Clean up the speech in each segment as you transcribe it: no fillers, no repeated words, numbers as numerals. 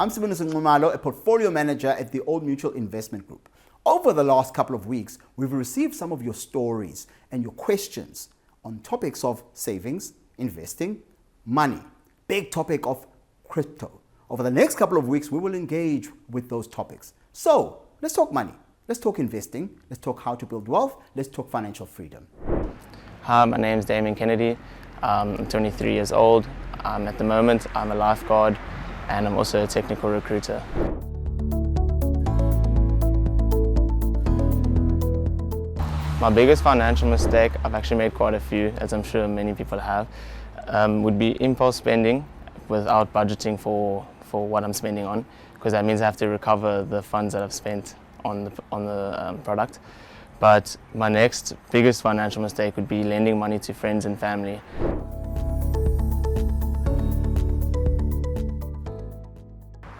I'm Siboniso Nxumalo, a portfolio manager at the Old Mutual Investment Group. Over the last couple of weeks, we've received some of your stories and your questions on topics of savings, investing, money, big topic of crypto. Over the next couple of weeks, we will engage with those topics. So let's talk money, let's talk investing, let's talk how to build wealth, let's talk financial freedom. Hi, my name is Damien Kennedy. I'm 23 years old. At the moment, I'm a lifeguard and I'm also a technical recruiter. My biggest financial mistake, I've actually made quite a few, as I'm sure many people have, would be impulse spending without budgeting for what I'm spending on, because that means I have to recover the funds that I've spent on the product. But my next biggest financial mistake would be lending money to friends and family.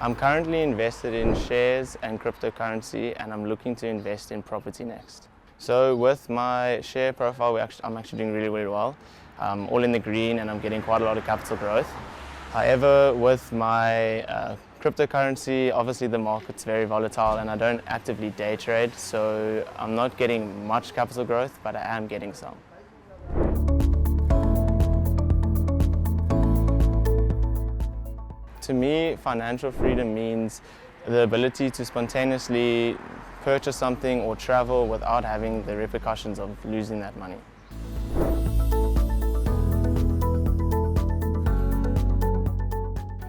I'm currently invested in shares and cryptocurrency, and I'm looking to invest in property next. So with my share profile, I'm actually doing really well. I'm all in the green and I'm getting quite a lot of capital growth. However, with my cryptocurrency, obviously the market's very volatile and I don't actively day trade, so I'm not getting much capital growth, but I am getting some. To me, financial freedom means the ability to spontaneously purchase something or travel without having the repercussions of losing that money.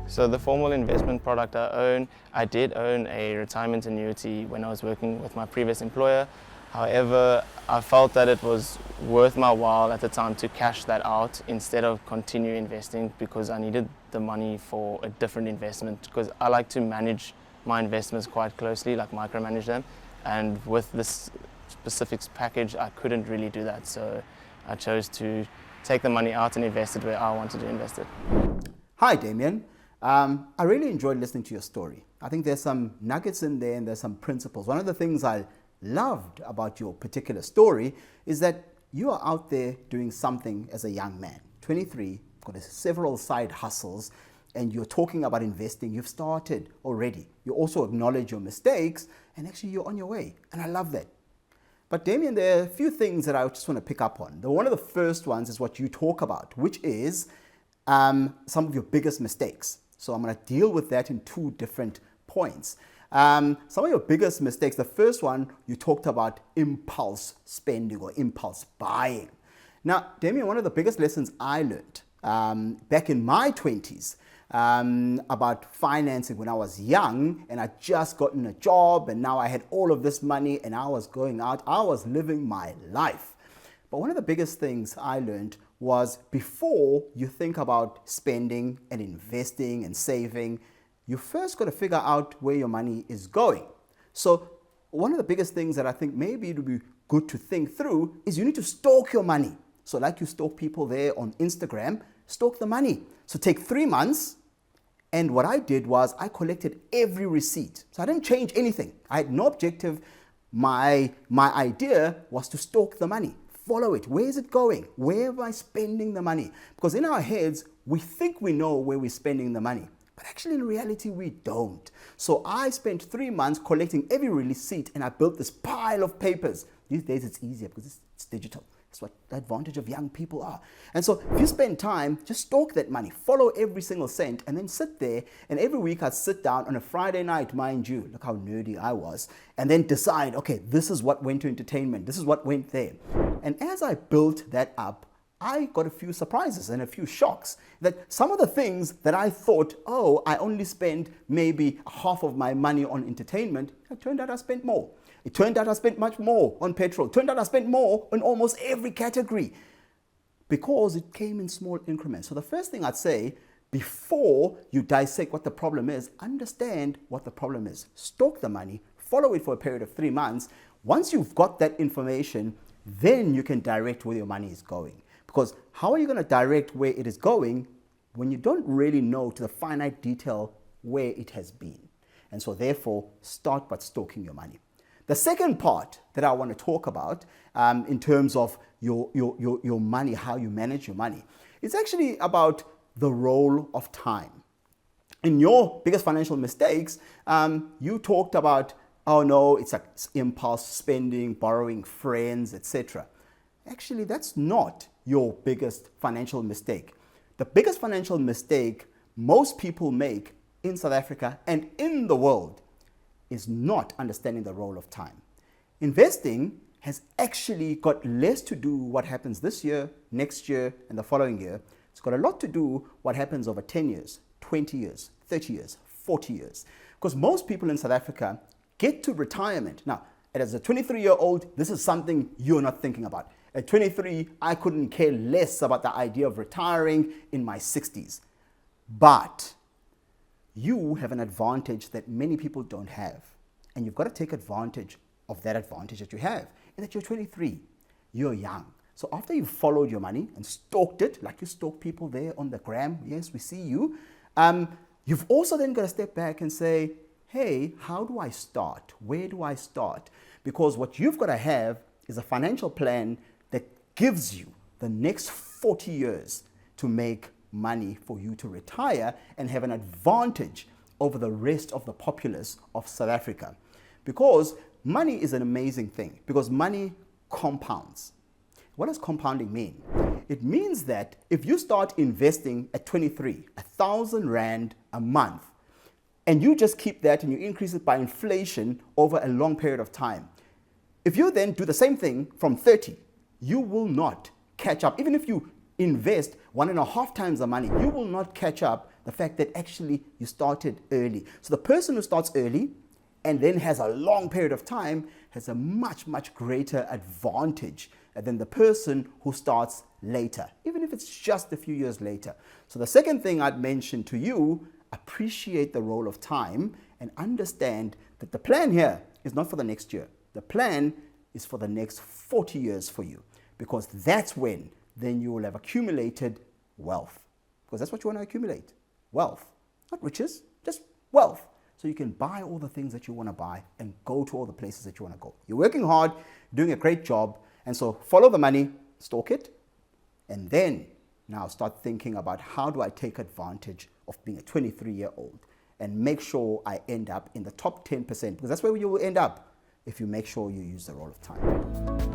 So the formal investment product I did own a retirement annuity when I was working with my previous employer. However, I felt that it was worth my while at the time to cash that out instead of continue investing, because I needed the money for a different investment, because I like to manage my investments quite closely, like micromanage them. And with this specific package, I couldn't really do that. So I chose to take the money out and invest it where I wanted to invest it. Hi, Damien. I really enjoyed listening to your story. I think there's some nuggets in there and there's some principles. One of the things I loved about your particular story is that you are out there doing something as a young man, 23, got several side hustles, and you're talking about investing. You've started already. You also acknowledge your mistakes, and actually you're on your way. And I love that. But Damien, there are a few things that I just want to pick up on. One of the first ones is what you talk about, which is some of your biggest mistakes. So I'm going to deal with that in two different points. Some of your biggest mistakes, the first one, you talked about impulse spending or impulse buying. Now, Damien, one of the biggest lessons I learned back in my 20s about financing when I was young, and I just gotten a job and now I had all of this money and I was going out, I was living my life. But one of the biggest things I learned was, before you think about spending and investing and saving, you first got to figure out where your money is going. So one of the biggest things that I think maybe it would be good to think through is you need to stalk your money. So like you stalk people there on Instagram, stalk the money. So take 3 months, and what I did was I collected every receipt. So I didn't change anything. I had no objective. My idea was to stalk the money. Follow it. Where is it going? Where am I spending the money? Because in our heads, we think we know where we're spending the money. But actually, in reality, we don't. So I spent 3 months collecting every receipt, and I built this pile of papers. These days, it's easier because it's digital. That's what the advantage of young people are. And so if you spend time, just stalk that money. Follow every single cent, and then sit there. And every week, I'd sit down on a Friday night, mind you. Look how nerdy I was. And then decide, okay, this is what went to entertainment. This is what went there. And as I built that up, I got a few surprises and a few shocks that some of the things that I thought, oh, I only spend maybe half of my money on entertainment, it turned out I spent more. It turned out I spent much more on petrol. It turned out I spent more on almost every category because it came in small increments. So the first thing I'd say, before you dissect what the problem is, understand what the problem is. Stalk the money, follow it for a period of 3 months. Once you've got that information, then you can direct where your money is going. Because how are you going to direct where it is going when you don't really know to the finite detail where it has been? And so therefore, start by stalking your money. The second part that I want to talk about in terms of your money, how you manage your money, it's actually about the role of time. in your biggest financial mistakes, you talked about, oh no, it's like impulse spending, borrowing friends, etc. Actually, that's not your biggest financial mistake. The biggest financial mistake most people make in South Africa and in the world is not understanding the role of time. Investing has actually got less to do what happens this year, next year, and the following year. It's got a lot to do what happens over 10 years, 20 years, 30 years, 40 years. Because most people in South Africa get to retirement. Now, as a 23-year-old, this is something you're not thinking about. At 23, I couldn't care less about the idea of retiring in my 60s. But you have an advantage that many people don't have. And you've got to take advantage of that advantage that you have. And that you're 23, you're young. So after you've followed your money and stalked it, like you stalk people there on the gram, yes, we see you, you've also then got to step back and say, hey, how do I start? Where do I start? Because what you've got to have is a financial plan that gives you the next 40 years to make money for you to retire and have an advantage over the rest of the populace of South Africa. Because money is an amazing thing, because money compounds. What does compounding mean? It means that if you start investing at 23, 1,000 Rand a month, and you just keep that and you increase it by inflation over a long period of time, if you then do the same thing from 30, you will not catch up. Even if you invest 1.5 times the money, you will not catch up the fact that actually you started early. So the person who starts early and then has a long period of time has a much, much greater advantage than the person who starts later, even if it's just a few years later. So the second thing I'd mention to you, appreciate the role of time and understand that the plan here is not for the next year. The plan is for the next 40 years for you, because that's when then you will have accumulated wealth. Because that's what you want to accumulate, wealth, not riches, just wealth. So you can buy all the things that you want to buy and go to all the places that you want to go. You're working hard, doing a great job, and so follow the money, stalk it, and then now start thinking about how do I take advantage of being a 23-year-old and make sure I end up in the top 10%, because that's where you will end up if you make sure you use the role of time.